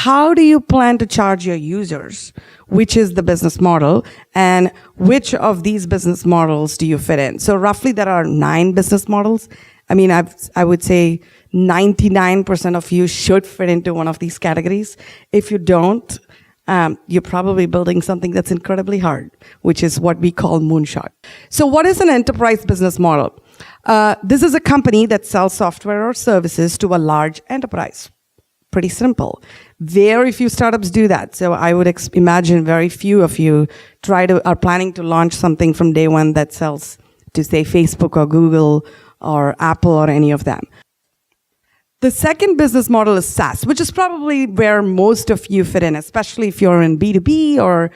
how do you plan to charge your users? Which is the business model, and which of these business models do you fit in? So roughly there are 9 business models. I mean, I would say 99% of you should fit into one of these categories. If you don't, you're probably building something that's incredibly hard, which is what we call moonshot. So what is an enterprise business model? This is a company that sells software or services to a large enterprise. Pretty simple. Very few startups do that. So I would imagine very few of you are planning to launch something from day one that sells to, say, Facebook or Google or Apple or any of them. The second business model is SaaS, which is probably where most of you fit in, especially if you're in B2B or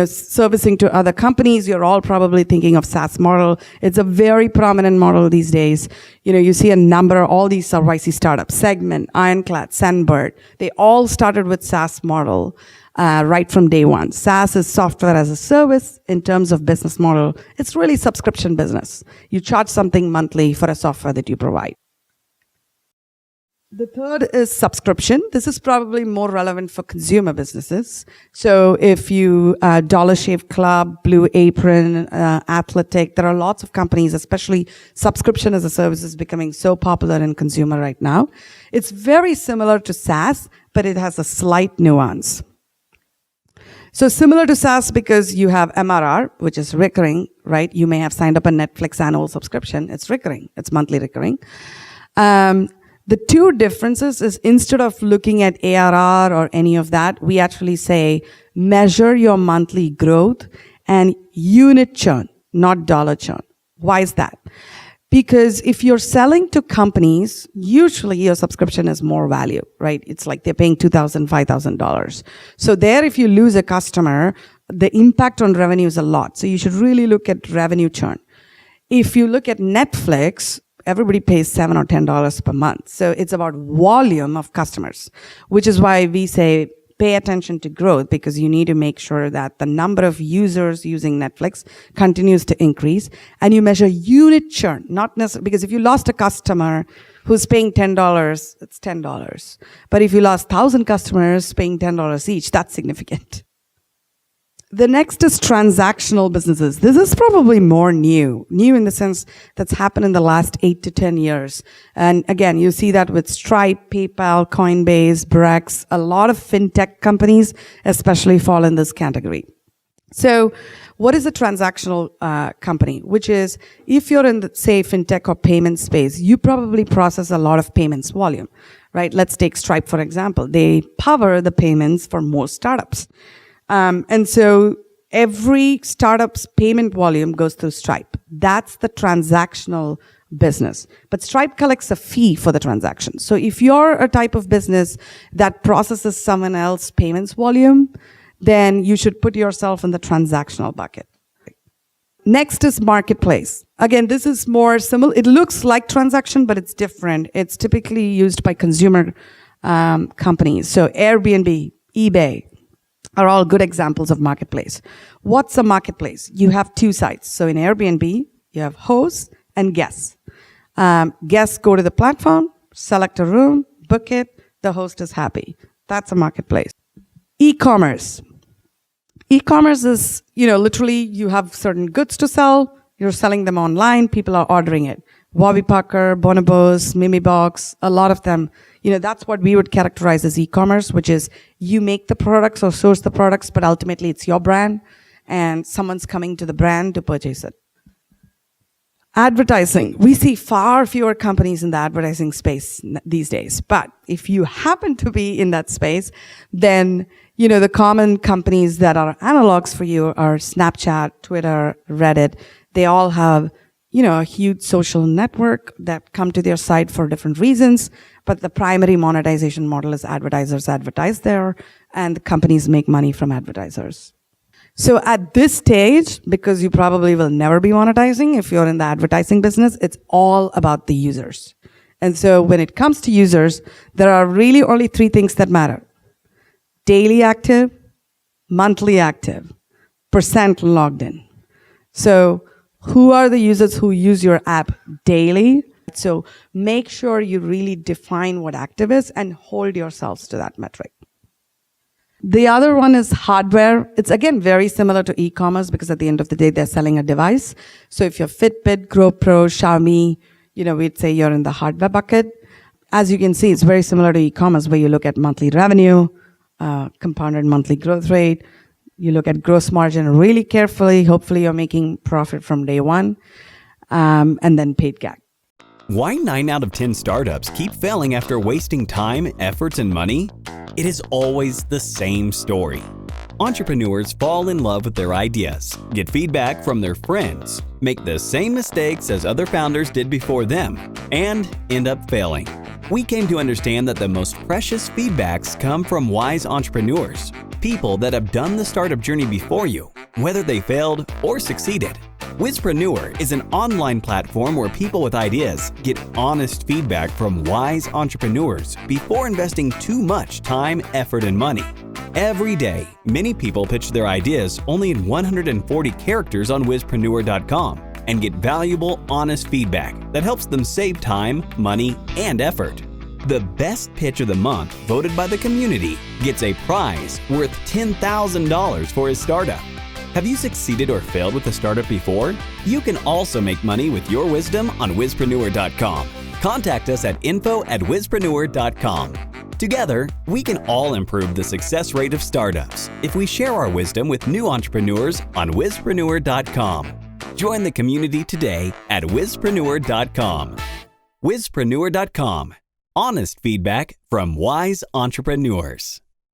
servicing to other companies. You're all probably thinking of SaaS model. It's a very prominent model these days. You see a number, all these YC startups, Segment, Ironclad, Sendbird. They all started with SaaS model right from day one. SaaS is software as a service. In terms of business model, it's really subscription business. You charge something monthly for a software that you provide. The third is subscription. This is probably more relevant for consumer businesses. So if you, Dollar Shave Club, Blue Apron, Athletic, there are lots of companies, especially subscription as a service is becoming so popular in consumer right now. It's very similar to SaaS, but it has a slight nuance. So similar to SaaS because you have MRR, which is recurring, right? You may have signed up a Netflix annual subscription. It's recurring. It's monthly recurring. The two differences is instead of looking at ARR or any of that, we actually say measure your monthly growth and unit churn, not dollar churn. Why is that? Because if you're selling to companies, usually your subscription is more value, right? It's like they're paying $2,000, $5,000. So there, if you lose a customer, the impact on revenue is a lot. So you should really look at revenue churn. If you look at Netflix, everybody pays $7 or $10 per month. So it's about volume of customers, which is why we say pay attention to growth, because you need to make sure that the number of users using Netflix continues to increase, and you measure unit churn, not necessarily, because if you lost a customer who's paying $10, it's $10. But if you lost 1,000 customers paying $10 each, that's significant. The next is transactional businesses. This is probably more new in the sense that's happened in the last 8 to 10 years. And again, you see that with Stripe, PayPal, Coinbase, Brex, a lot of fintech companies especially fall in this category. So what is a transactional company? Which is, if you're in the, say, fintech or payment space, you probably process a lot of payments volume, right? Let's take Stripe, for example. They power the payments for most startups. And so every startup's payment volume goes through Stripe. That's the transactional business. But Stripe collects a fee for the transaction. So if you're a type of business that processes someone else's payments volume, then you should put yourself in the transactional bucket. Next is marketplace. Again, this is more similar. It looks like transaction, but it's different. It's typically used by consumer companies. So Airbnb, eBay, are all good examples of marketplace. What's a marketplace? You have two sites. So in Airbnb, you have hosts and guests. Guests go to the platform, select a room, book it, the host is happy. That's a marketplace. E-commerce. E-commerce is, literally you have certain goods to sell, you're selling them online, people are ordering it. Warby Parker, Bonobos, Mimibox, a lot of them. That's what we would characterize as e-commerce, which is you make the products or source the products, but ultimately it's your brand and someone's coming to the brand to purchase it. Advertising. We see far fewer companies in the advertising space these days. But if you happen to be in that space, then, the common companies that are analogs for you are Snapchat, Twitter, Reddit. They all have a huge social network that come to their site for different reasons, but the primary monetization model is advertisers advertise there, and the companies make money from advertisers. So at this stage, because you probably will never be monetizing if you're in the advertising business, it's all about the users. And so when it comes to users, there are really only 3 things that matter. Daily active, monthly active, % logged in. So who are the users who use your app daily? So make sure you really define what active is and hold yourselves to that metric. The other one is hardware. It's again very similar to e-commerce because at the end of the day, they're selling a device. So if you're Fitbit, GoPro, Xiaomi, we'd say you're in the hardware bucket. As you can see, it's very similar to e-commerce where you look at monthly revenue, compounded monthly growth rate. You look at gross margin really carefully. Hopefully you're making profit from day one, and then paid CAC. Why 9 out of 10 startups keep failing after wasting time, efforts, and money? It is always the same story. Entrepreneurs fall in love with their ideas, get feedback from their friends, make the same mistakes as other founders did before them, and end up failing. We came to understand that the most precious feedbacks come from wise entrepreneurs, people that have done the startup journey before you, whether they failed or succeeded. Whizpreneur is an online platform where people with ideas get honest feedback from wise entrepreneurs before investing too much time, effort, and money. Every day, many people pitch their ideas only in 140 characters on Whizpreneur.com and get valuable, honest feedback that helps them save time, money, and effort. The best pitch of the month, voted by the community, gets a prize worth $10,000 for his startup. Have you succeeded or failed with a startup before? You can also make money with your wisdom on Whizpreneur.com. Contact us at info@Whizpreneur.com. Together, we can all improve the success rate of startups if we share our wisdom with new entrepreneurs on Whizpreneur.com. Join the community today at Whizpreneur.com. Whizpreneur.com. Honest feedback from wise entrepreneurs.